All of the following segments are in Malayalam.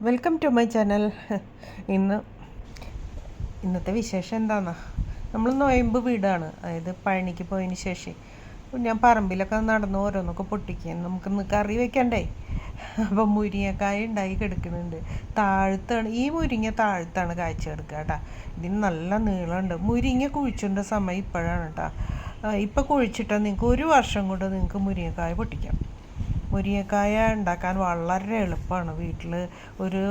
Welcome to my channel. ഇന്നത്തെ വിശേഷം എന്താണെന്നാ, നമ്മൾ നൊയമ്പ് വീടാണ്. അതായത് പഴനിക്ക് പോയതിന് ശേഷം ഞാൻ പറമ്പിലൊക്കെ നടന്ന് ഓരോന്നൊക്കെ പൊട്ടിക്കാൻ നമുക്കിന്ന് കറി വെക്കണ്ടേ. അപ്പം മുരിങ്ങക്കായ ഉണ്ടായി കിടക്കുന്നുണ്ട്. താഴത്താണ് ഈ മുരിങ്ങ, താഴത്താണ് കാഴ്ച കിടക്കുക കേട്ടോ. ഇതിന് നല്ല നീളമുണ്ട്. മുരിങ്ങ കുഴിച്ചിട്ട സമയം ഇപ്പോഴാണ് കേട്ടോ. ഇപ്പം കുഴിച്ചിട്ടാൽ നിങ്ങൾക്ക് 1 വർഷം കൊണ്ട് നിങ്ങൾക്ക് മുരിങ്ങക്കായ പൊട്ടിക്കാം. മുരിങ്ങക്കായ ഉണ്ടാക്കാൻ വളരെ എളുപ്പമാണ്. വീട്ടിൽ ഒരു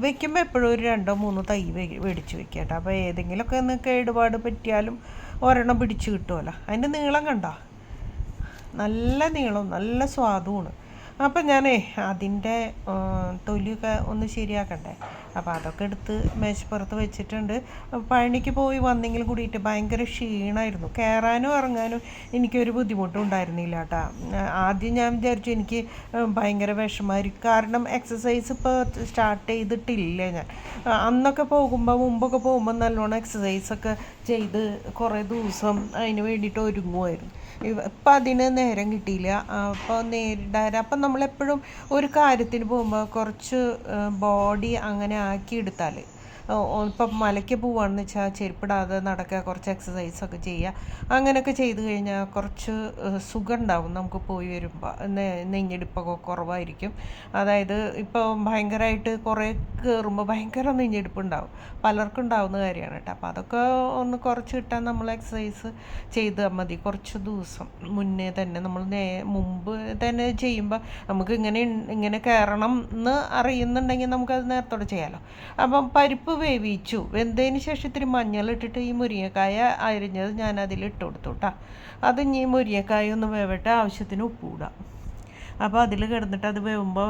വെക്കുമ്പോൾ എപ്പോഴും ഒരു 2-3 തൈ മേടിച്ച് വെക്കുക കേട്ടോ. അപ്പോൾ ഏതെങ്കിലുമൊക്കെ ഒന്ന് കേടുപാട് പറ്റിയാലും ഒരെണ്ണം പിടിച്ച് കിട്ടുമല്ലോ. അതിൻ്റെ നീളം കണ്ടോ, നല്ല നീളവും നല്ല സ്വാദുമാണ്. അപ്പം ഞാനേ അതിൻ്റെ തൊലിയൊക്കെ ഒന്ന് ശരിയാക്കണ്ടേ. അപ്പോൾ അതൊക്കെ എടുത്ത് മേശപ്പുറത്ത് വെച്ചിട്ടുണ്ട്. പഴനിക്ക് പോയി വന്നെങ്കിൽ കൂടിയിട്ട് ഭയങ്കര ക്ഷീണമായിരുന്നു. കയറാനും ഇറങ്ങാനും എനിക്കൊരു ബുദ്ധിമുട്ടും ഉണ്ടായിരുന്നില്ല കേട്ടോ. ആദ്യം ഞാൻ വിചാരിച്ചു എനിക്ക് ഭയങ്കര വിഷമമായിരിക്കും, കാരണം എക്സസൈസ് ഇപ്പോൾ സ്റ്റാർട്ട് ചെയ്തിട്ടില്ല ഞാൻ. മുമ്പൊക്കെ പോകുമ്പോൾ നല്ലോണം എക്സസൈസൊക്കെ ചെയ്ത് കുറേ ദിവസം അതിന് വേണ്ടിയിട്ട് ഒരുങ്ങുമായിരുന്നു. ഇപ്പം അതിന് നേരം കിട്ടിയില്ല. അപ്പം നമ്മളെപ്പോഴും ഒരു കാര്യത്തിന് പോകുമ്പോൾ കുറച്ച് ബോഡി അങ്ങനെ ആക്കിയെടുത്താൽ, ഇപ്പം മലയ്ക്ക് പോവുകയാണെന്ന് വെച്ചാൽ ചെരുപ്പിടാതെ നടക്കുക, കുറച്ച് എക്സസൈസൊക്കെ ചെയ്യുക, അങ്ങനെയൊക്കെ ചെയ്ത് കഴിഞ്ഞാൽ കുറച്ച് സുഖം ഉണ്ടാവും നമുക്ക് പോയി വരുമ്പോൾ. നെഞ്ഞെടുപ്പൊക്കെ കുറവായിരിക്കും. അതായത് ഇപ്പോൾ ഭയങ്കരമായിട്ട് കുറേ കയറുമ്പോൾ ഭയങ്കര നെഞ്ഞെടുപ്പ് ഉണ്ടാവും, പലർക്കും ഉണ്ടാവുന്ന കാര്യമാണ് കേട്ടോ. അപ്പോൾ അതൊക്കെ ഒന്ന് കുറച്ച് കിട്ടാൻ നമ്മൾ എക്സസൈസ് ചെയ്താൽ മതി. കുറച്ച് ദിവസം മുന്നേ തന്നെ നമ്മൾ മുമ്പ് തന്നെ ചെയ്യുമ്പോൾ നമുക്ക് ഇങ്ങനെ കയറണം എന്ന് അറിയുന്നുണ്ടെങ്കിൽ നമുക്കത് നേരത്തോടെ ചെയ്യാമല്ലോ. അപ്പം പരിപ്പ് വേവിച്ചു, വെന്തതിന് ശേഷം ഇത്തിരി മഞ്ഞളിട്ടിട്ട് ഈ മുരിങ്ങക്കായ അരിഞ്ഞത് ഞാൻ അതിലിട്ട് കൊടുത്തു കേട്ടോ. അത് ഇനി മുരിങ്ങക്കായ ഒന്ന് വേവട്ടെ, ആവശ്യത്തിന് ഉപ്പ് ഇടാം. അപ്പോൾ അതിൽ കിടന്നിട്ട് അത് വേവുമ്പോൾ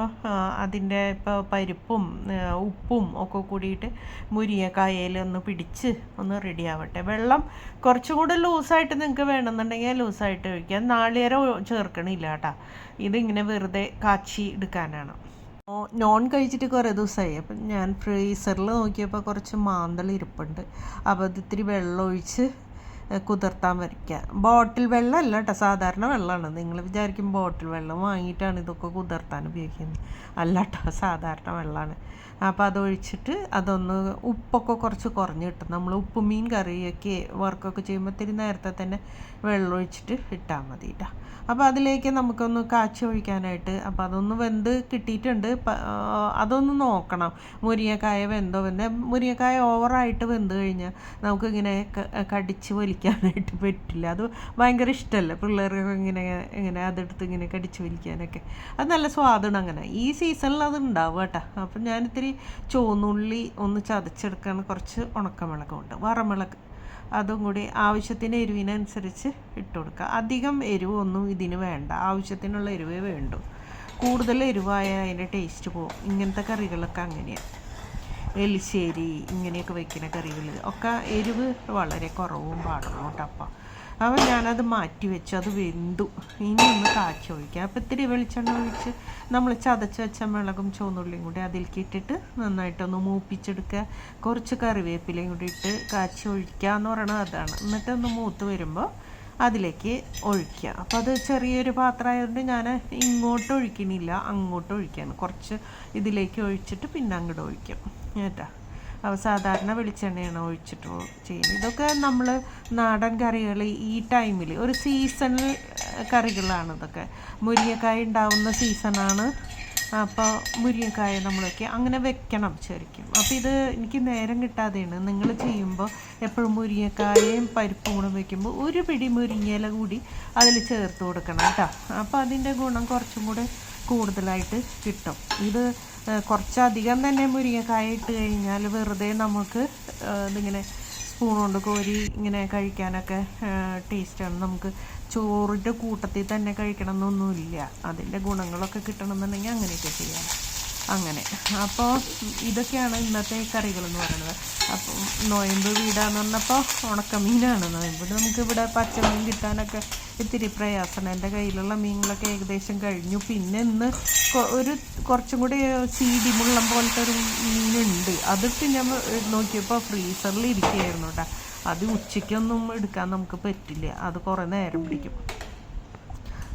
അതിൻ്റെ ഇപ്പോൾ പരിപ്പും ഉപ്പും ഒക്കെ കൂടിയിട്ട് മുരിങ്ങക്കായയിൽ ഒന്ന് പിടിച്ച് ഒന്ന് റെഡി ആവട്ടെ. വെള്ളം കുറച്ചും കൂടെ ലൂസായിട്ട് നിങ്ങൾക്ക് വേണമെന്നുണ്ടെങ്കിൽ ലൂസായിട്ട് ഒഴിക്കാം. നാളികേരം ചേർക്കണില്ല കേട്ടോ. ഇതിങ്ങനെ വെറുതെ കാച്ചി എടുക്കാനാണ്. നോൺ കഴിച്ചിട്ട് കുറേ ദിവസമായി. അപ്പം ഞാൻ ഫ്രീസറിൽ നോക്കിയപ്പോൾ കുറച്ച് മാന്തൾ ഇരിപ്പുണ്ട്. അപ്പോൾ അത് ഇത്തിരി വെള്ളം ഒഴിച്ച് കുതിർത്താൻ വയ്ക്കുക. ബോട്ടിൽ വെള്ളമല്ല കേട്ടോ, സാധാരണ വെള്ളമാണ്. നിങ്ങൾ വിചാരിക്കും ബോട്ടിൽ വെള്ളം വാങ്ങിയിട്ടാണ് ഇതൊക്കെ കുതിർത്താൻ ഉപയോഗിക്കുന്നത്. അല്ല കേട്ടോ, സാധാരണ വെള്ളമാണ്. അപ്പോൾ അതൊഴിച്ചിട്ട് അതൊന്ന് ഉപ്പൊക്കെ കുറച്ച് കുറഞ്ഞ് കിട്ടും. നമ്മൾ ഉപ്പ് മീൻ കറിയൊക്കെ വർക്കൊക്കെ ചെയ്യുമ്പോൾ ഇത്തിരി നേരത്തെ തന്നെ വെള്ളം ഒഴിച്ചിട്ട് ഇട്ടാൽ മതി കേട്ടോ. അപ്പോൾ അതിലേക്ക് നമുക്കൊന്ന് കാച്ചി ഒഴിക്കാനായിട്ട്, അപ്പോൾ അതൊന്ന് വെന്ത് കിട്ടിയിട്ടുണ്ട്. അതൊന്ന് നോക്കണം മുരിങ്ങക്കായ മുരിങ്ങക്കായ ഓവറായിട്ട് വെന്ത് കഴിഞ്ഞാൽ നമുക്കിങ്ങനെ കടിച്ച് വലിക്കാനായിട്ട് പറ്റില്ല. അത് ഭയങ്കര ഇഷ്ടമല്ല പിള്ളേർക്ക്. ഇങ്ങനെ അതെടുത്ത് ഇങ്ങനെ കടിച്ച് വലിക്കാനൊക്കെ അത് നല്ല സ്വാദാണ്. അങ്ങനെ ഈ സീസണിൽ അത് ഉണ്ടാവും കേട്ടോ. അപ്പം ഞാനിത്തിരി ചുവന്നുള്ളി ഒന്ന് ചതച്ചെടുക്കാൻ, കുറച്ച് ഉണക്കമുളകുണ്ട്, വറമുളക്, അതും കൂടി ആവശ്യത്തിന് എരിവിനനുസരിച്ച് ഇട്ട് കൊടുക്കുക. അധികം എരിവൊന്നും ഇതിന് വേണ്ട, ആവശ്യത്തിനുള്ള എരിവേ വേണ്ടു. കൂടുതൽ എരിവായാൽ അതിൻ്റെ ടേസ്റ്റ് പോകും. ഇങ്ങനത്തെ കറികളൊക്കെ അങ്ങനെയാണ്. എലിശ്ശേരി ഇങ്ങനെയൊക്കെ വയ്ക്കുന്ന കറികൾ ഒക്കെ എരിവ് വളരെ കുറവും പാടുള്ളൂ കേട്ടോ. അപ്പോൾ ഞാനത് മാറ്റി വെച്ചു, അത് വെന്തു. ഇനി ഒന്ന് കാച്ചി ഒഴിക്കുക. അപ്പോൾ ഇത്തിരി വെളിച്ചെണ്ണ ഒഴിച്ച് നമ്മൾ ചതച്ച് വെച്ച മുളകും ചുവന്നുള്ളിയും കൂടി അതിലേക്ക് ഇട്ടിട്ട് നന്നായിട്ടൊന്ന് മൂപ്പിച്ചെടുക്കുക. കുറച്ച് കറിവേപ്പിലയും കൂടി ഇട്ട് കാച്ചി ഒഴിക്കുക എന്ന് പറയണത് അതാണ്. എന്നിട്ടൊന്ന് മൂത്ത് വരുമ്പോൾ അതിലേക്ക് ഒഴിക്കുക. അപ്പോൾ അത് ചെറിയൊരു പാത്രമായതുകൊണ്ട് ഞാൻ ഇങ്ങോട്ട് ഒഴിക്കണില്ല, അങ്ങോട്ട് ഒഴിക്കുകയാണ്. കുറച്ച് ഇതിലേക്ക് ഒഴിച്ചിട്ട് പിന്നെ അങ്ങോട്ട് ഒഴിക്കും കേട്ടോ. അപ്പോൾ സാധാരണ വെളിച്ചെണ്ണയാണ് ഒഴിച്ചിട്ട് ചെയ്യുന്നത്. ഇതൊക്കെ നമ്മൾ നാടൻ കറികൾ ഈ ടൈമിൽ ഒരു സീസണൽ കറികളാണ് ഇതൊക്കെ. മുരിങ്ങക്കായ ഉണ്ടാവുന്ന സീസണാണ്. അപ്പോൾ മുരിങ്ങക്കായ നമ്മളൊക്കെ അങ്ങനെ വെക്കണം ശരിക്കും. അപ്പോൾ ഇത് എനിക്ക് നേരം കിട്ടാതെയാണ്. നിങ്ങൾ ചെയ്യുമ്പോൾ എപ്പോഴും മുരിങ്ങക്കായയും പരിപ്പും കൂടെ വയ്ക്കുമ്പോൾ ഒരു പിടി മുരിങ്ങയില കൂടി അതിൽ ചേർത്ത് കൊടുക്കണം കേട്ടോ. അപ്പോൾ അതിൻ്റെ ഗുണം കുറച്ചും കൂടെ കൂടുതലായിട്ട് കിട്ടും. ഇത് കുറച്ചധികം തന്നെ മുരിങ്ങക്കായ ഇട്ട് കഴിഞ്ഞാൽ വെറുതെ നമുക്ക് ഇതിങ്ങനെ സ്പൂൺ കൊണ്ട് കോരി ഇങ്ങനെ കഴിക്കാനൊക്കെ ടേസ്റ്റാണ്. നമുക്ക് ചോറിൻ്റെ കൂട്ടത്തിൽ തന്നെ കഴിക്കണം എന്നൊന്നുമില്ല. അതിൻ്റെ ഗുണങ്ങളൊക്കെ കിട്ടണമെന്നുണ്ടെങ്കിൽ അങ്ങനെയൊക്കെ ചെയ്യാം. അങ്ങനെ അപ്പോൾ ഇതൊക്കെയാണ് ഇന്നത്തെ കറികളെന്ന് പറയുന്നത്. അപ്പം നൊയമ്പ് വീടാന്ന് പറഞ്ഞപ്പോൾ ഉണക്കമീനാണ് നൊയമ്പ്. നമുക്കിവിടെ പച്ചമീൻ കിട്ടാനൊക്കെ ഇത്തിരി പ്രയാസമാണ്. എൻ്റെ കയ്യിലുള്ള മീനുകളൊക്കെ ഏകദേശം കഴിഞ്ഞു. പിന്നെ ഇന്ന് കുറച്ചും കൂടി സീഡി മുള്ളം പോലത്തെ ഒരു മീനുണ്ട്. അതിട്ട് ഞാൻ നോക്കിയപ്പോൾ ഫ്രീസറിൽ ഇരിക്കുകയായിരുന്നു കേട്ടോ. അത് ഉച്ചയ്ക്കൊന്നും എടുക്കാൻ നമുക്ക് പറ്റില്ല, അത് കുറേ നേരം പിടിക്കും.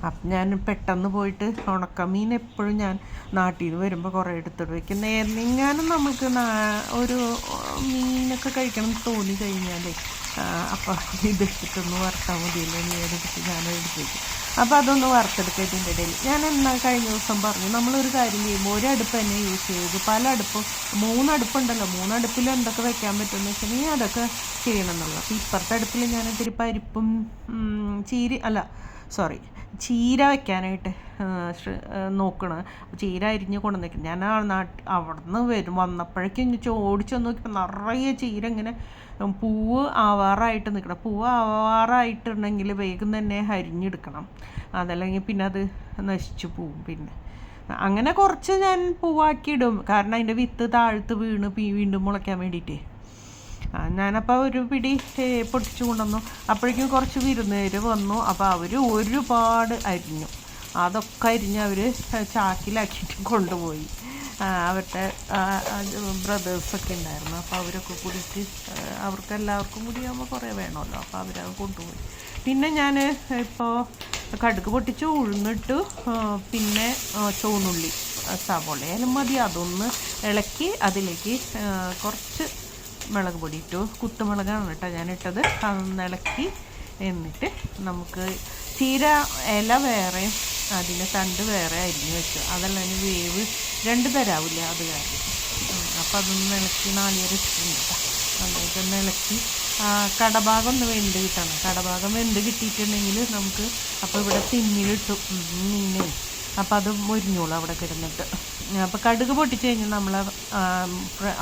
അപ്പം ഞാൻ പെട്ടെന്ന് പോയിട്ട് ഉണക്കമീൻ എപ്പോഴും ഞാൻ നാട്ടിൽ നിന്ന് വരുമ്പോൾ കുറേ എടുത്തിട്ട് വയ്ക്കും. എങ്ങാനും നമുക്ക് ഒരു മീനൊക്കെ കഴിക്കണം എന്ന് തോന്നി കഴിഞ്ഞാലേ അപ്പോൾ ഇതെടുത്തിട്ടൊന്ന് വറുത്താൽ മതിയല്ലോ, നീ എടുത്തിട്ട് ഞാൻ എടുത്ത് വയ്ക്കും. അപ്പോൾ അതൊന്ന് വറുത്തെടുക്കുക. ഇതിൻ്റെ ഇടയിൽ ഞാൻ എന്നാൽ കഴിഞ്ഞ ദിവസം പറഞ്ഞു, നമ്മളൊരു കാര്യം ചെയ്യുമ്പോൾ ഒരടുപ്പ് തന്നെ യൂസ് ചെയ്ത് പല അടുപ്പും 3 അടുപ്പുണ്ടല്ലോ, 3 അടുപ്പിൽ എന്തൊക്കെ വെക്കാൻ പറ്റുമെന്ന് വെച്ചിട്ടുണ്ടെങ്കിൽ അതൊക്കെ ചെയ്യണം എന്നുള്ളത്. അപ്പോൾ ഇപ്പുറത്തെ അടുപ്പിൽ ഞാൻ ഇത്തിരി പരിപ്പും ചീര വെക്കാനായിട്ട് നോക്കണം. ചീര അരിഞ്ഞ് കൊണ്ടുവന്നേക്കും. ഞാൻ അവിടെ നിന്ന് വന്നപ്പോഴേക്കും ഓടിച്ചൊന്ന് നോക്കിയപ്പോൾ നിറയെ ചീര ഇങ്ങനെ പൂവ് ആവാറായിട്ട് നിൽക്കണം. പൂവ് ആവാറായിട്ടുണ്ടെങ്കിൽ വേഗം തന്നെ അരിഞ്ഞെടുക്കണം, അതല്ലെങ്കിൽ പിന്നെ അത് നശിച്ചു പോവും. പിന്നെ അങ്ങനെ കുറച്ച് ഞാൻ പൂവാക്കിയിടും, കാരണം അതിൻ്റെ വിത്ത് താഴ്ത്ത് വീണ് വീണ്ടും മുളയ്ക്കാൻ വേണ്ടിയിട്ട്. ഞാനപ്പോൾ ഒരു പിടി പൊട്ടിച്ചു കൊണ്ടുവന്നു. അപ്പോഴേക്കും കുറച്ച് വിരുന്നുകാർ വന്നു. അപ്പോൾ അവർ ഒരുപാട് അരിഞ്ഞു. അതൊക്കെ അരിഞ്ഞ് അവർ ചാക്കിലാക്കിയിട്ട് കൊണ്ടുപോയി. അവരുടെ ബ്രദേഴ്സൊക്കെ ഉണ്ടായിരുന്നു. അപ്പോൾ അവരൊക്കെ കൂടിയിട്ട് അവർക്കെല്ലാവർക്കും കൂടി ആകുമ്പോൾ കുറേ വേണമല്ലോ, അപ്പോൾ അവരത് കൊണ്ടുപോയി. പിന്നെ ഞാൻ ഇപ്പോൾ കടുക് പൊട്ടിച്ച് ഉഴുന്നിട്ടു. പിന്നെ ചുവന്നുള്ളി സവോളയാലും മതി, അതൊന്ന് ഇളക്കി അതിലേക്ക് കുറച്ച് മുളക് പൊടി ഇട്ടു. കുത്തുമുളകാണ് കേട്ടോ ഞാൻ ഇട്ടത്. അതൊന്ന് ഇളക്കി എന്നിട്ട് നമുക്ക് ചീര ഇല വേറെ അതിൻ്റെ തണ്ട് വേറെ അരിഞ്ഞ് വെച്ചു. അതെല്ലാം വേവ് 2 തരാവില്ല, അത് കാരണം. അപ്പോൾ അതൊന്ന് ഇളക്കി നാളികേരം ഇട്ടിട്ടുണ്ട് കേട്ടോ. നന്നായിട്ടൊന്ന് ഇളക്കി കടഭാഗം ഒന്ന് വെന്ത് കിട്ടണം. കടഭാഗം വെന്ത് കിട്ടിയിട്ടുണ്ടെങ്കിൽ നമുക്ക് അപ്പോൾ ഇവിടെ തിന്നിലിട്ടു മീനേ, അപ്പോൾ അത് മുരിഞ്ഞോളൂ അവിടെ കിടന്നിട്ട്. അപ്പോൾ കടുക് പൊട്ടിച്ച് കഴിഞ്ഞാൽ നമ്മൾ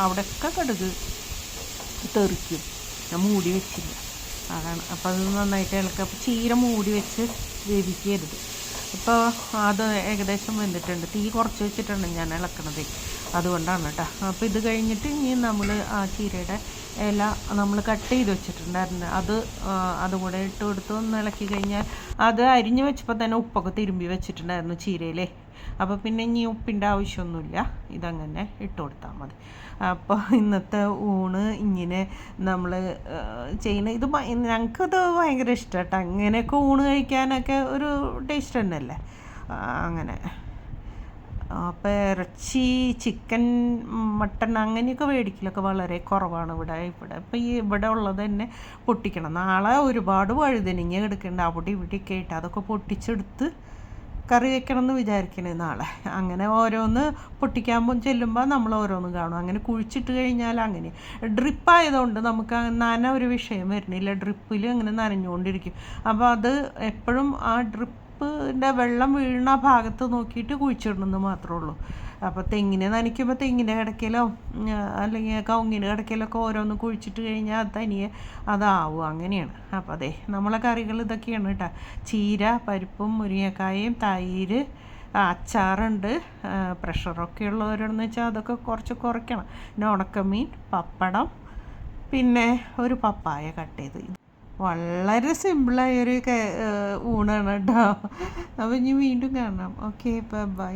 അവിടെയൊക്കെ കടുക് തെറിക്കും. ഞാൻ മൂടി വെച്ചില്ല, അതാണ്. അപ്പോൾ അത് നന്നായിട്ട് ഇളക്കുക. അപ്പോൾ ചീര മൂടി വെച്ച് വേവിക്കരുത്. ഇപ്പോൾ അത് ഏകദേശം വെന്തിട്ടുണ്ട്. തീ കുറച്ച് വെച്ചിട്ടുണ്ട് ഞാൻ ഇളക്കണത്, അതുകൊണ്ടാണ് കേട്ടോ. അപ്പോൾ ഇത് കഴിഞ്ഞിട്ട് ഇനി നമ്മൾ ആ ചീരയുടെ ഇല നമ്മൾ കട്ട് ചെയ്ത് വെച്ചിട്ടുണ്ടായിരുന്നു, അതും കൂടെ ഇട്ട് കൊടുത്ത് ഒന്ന് ഇളക്കി കഴിഞ്ഞാൽ അത് അരിഞ്ഞ് വെച്ചപ്പോൾ തന്നെ ഉപ്പൊക്കെ തിരുമ്പി വെച്ചിട്ടുണ്ടായിരുന്നു ചീരയിലേ. അപ്പോൾ പിന്നെ ഇനി ഉപ്പിൻ്റെ ആവശ്യമൊന്നുമില്ല, ഇതങ്ങനെ ഇട്ട് കൊടുത്താൽ മതി. അപ്പോൾ ഇന്നത്തെ ഊണ് ഇങ്ങനെ നമ്മൾ ചെയ്യുന്ന ഇത് ഞങ്ങൾക്കത് ഭയങ്കര ഇഷ്ടം കേട്ടോ. അങ്ങനെയൊക്കെ ഊണ് കഴിക്കാനൊക്കെ ഒരു ടേസ്റ്റ് തന്നെയല്ലേ അങ്ങനെ. അപ്പോൾ ഇറച്ചി, ചിക്കൻ, മട്ടൺ അങ്ങനെയൊക്കെ മേടിക്കലൊക്കെ വളരെ കുറവാണ് ഇവിടെ. ഇപ്പോൾ ഇവിടെ ഉള്ളത് തന്നെ പൊട്ടിക്കണം. നാളെ ഒരുപാട് വഴുതനങ്ങ എടുക്കേണ്ട അവിടെ ഇവിടെയൊക്കെ ആയിട്ട് അതൊക്കെ പൊട്ടിച്ചെടുത്ത് കറി വെക്കണം എന്ന് വിചാരിക്കണേ നാളെ. അങ്ങനെ ഓരോന്ന് പൊട്ടിക്കാൻ ചെല്ലുമ്പോൾ നമ്മൾ ഓരോന്ന് കാണും. അങ്ങനെ കുഴിച്ചിട്ട് കഴിഞ്ഞാൽ അങ്ങനെ ഡ്രിപ്പായതുകൊണ്ട് നമുക്ക് ഒരു വിഷയം വരുന്നില്ല. ഡ്രിപ്പിൽ അങ്ങനെ നനഞ്ഞുകൊണ്ടിരിക്കും. അപ്പോൾ അത് എപ്പോഴും ആ ഡ്രിപ്പിൻ്റെ വെള്ളം വീഴുന്ന ഭാഗത്ത് നോക്കിയിട്ട് കുഴിച്ചിടണമെന്ന് മാത്രമേ ഉള്ളൂ. അപ്പോൾ തെങ്ങിനെ നനയ്ക്കുമ്പോൾ തെങ്ങിൻ്റെ കിടക്കലോ അല്ലെങ്കിൽ കവുങ്ങിൻ്റെ കിടക്കലൊക്കെ ഓരോന്ന് കുഴിച്ചിട്ട് കഴിഞ്ഞാൽ അത് തനിയെ അതാവും, അങ്ങനെയാണ്. അപ്പോൾ അതെ നമ്മളെ കറികൾ ഇതൊക്കെയാണ് കേട്ടോ. ചീര, പരിപ്പും മുരിങ്ങക്കായും, തൈര്, അച്ചാറുണ്ട്. പ്രഷറൊക്കെ ഉള്ളവരെന്ന് വെച്ചാൽ അതൊക്കെ കുറച്ച് കുറയ്ക്കണം. പിന്നെ ഉണക്കമീൻ, പപ്പടം, പിന്നെ ഒരു പപ്പായ കട്ട് ചെയ്ത്. വളരെ സിമ്പിളായൊരു ഊണാണ് കേട്ടോ. അപ്പോൾ ഇനി വീണ്ടും കാണാം. Okay, by.